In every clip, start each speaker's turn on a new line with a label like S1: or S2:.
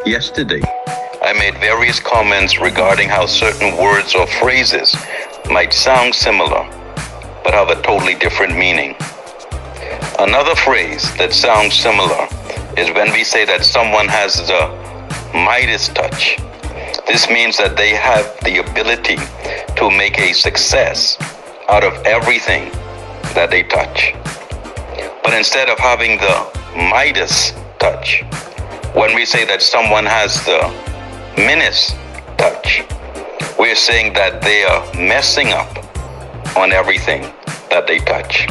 S1: Yesterday, I made various comments regarding how certain words or phrases might sound similar, but have a totally different meaning. Another phrase that sounds similar is when we say that someone has the Midas Touch. This means that they have the ability to make a success out of everything that they touch. But instead of having the Midas Touch, when we say that someone has the Minnis Touch, we're saying that they are messing up on everything that they touch.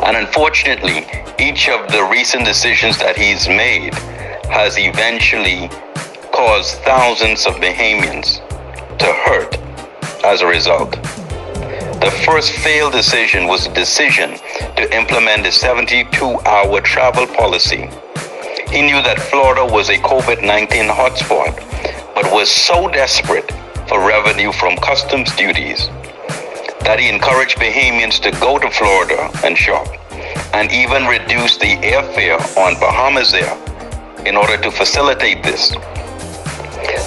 S1: And unfortunately, each of the recent decisions that he's made has eventually caused thousands of Bahamians to hurt as a result. The first failed decision was a decision to implement a 72-hour travel policy. He knew that Florida was a COVID-19 hotspot, but was so desperate for revenue from customs duties that he encouraged Bahamians to go to Florida and shop, and even reduced the airfare on Bahamas Air in order to facilitate this.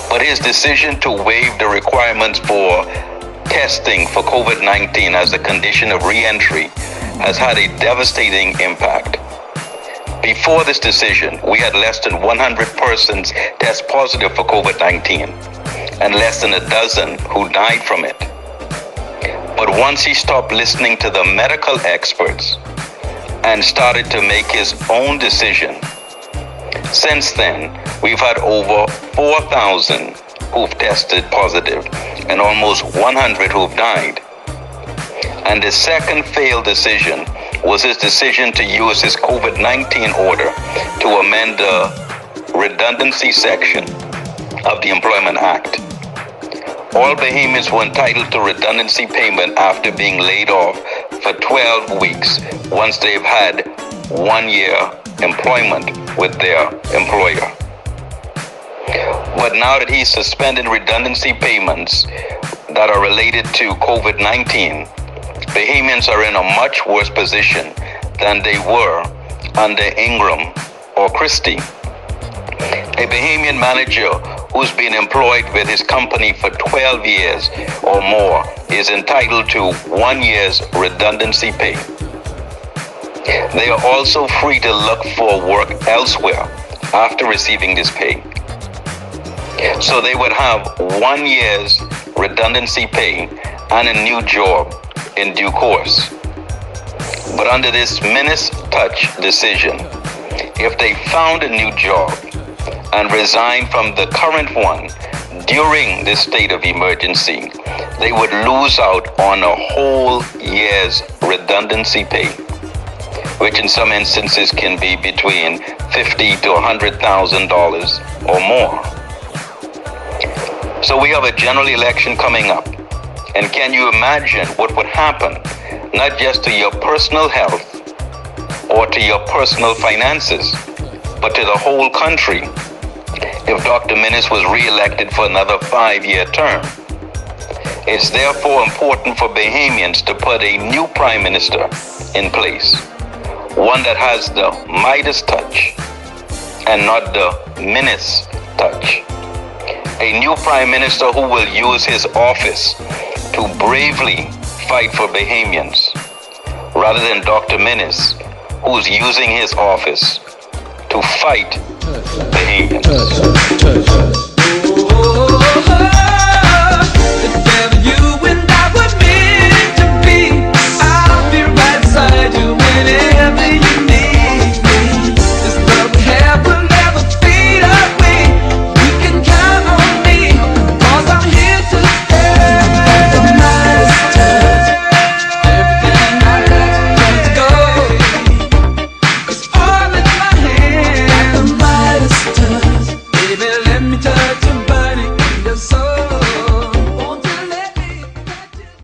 S1: But his decision to waive the requirements for testing for COVID-19 as a condition of re-entry has had a devastating impact. Before this decision, we had less than 100 persons test positive for COVID-19 and less than a dozen who died from it. But once he stopped listening to the medical experts and started to make his own decision, since then, we've had over 4,000 who've tested positive and almost 100 who've died. And the second failed decision was his decision to use his COVID-19 order to amend the redundancy section of the Employment Act. All Bahamians were entitled to redundancy payment after being laid off for 12 weeks once they've had 1 year employment with their employer. But now that he's suspended redundancy payments that are related to COVID-19, Bahamians are in a much worse position than they were under Ingram or Christie. A Bahamian manager who's been employed with his company for 12 years or more is entitled to 1 year's redundancy pay. They are also free to look for work elsewhere after receiving this pay. So they would have 1 year's redundancy pay and a new job in due course. But under this Minnis Touch decision, if they found a new job and resigned from the current one during this state of emergency, they would lose out on a whole year's redundancy pay, which in some instances can be between $50,000 to $100,000 or more. So we have a general election coming up. And can you imagine what would happen, not just to your personal health or to your personal finances, but to the whole country if Dr. Minnis was re-elected for another 5-year term? It's therefore important for Bahamians to put a new prime minister in place, one that has the Midas Touch and not the Minnis Touch. A new prime minister who will use his office to bravely fight for Bahamians, rather than Dr. Minnis, who's using his office to fight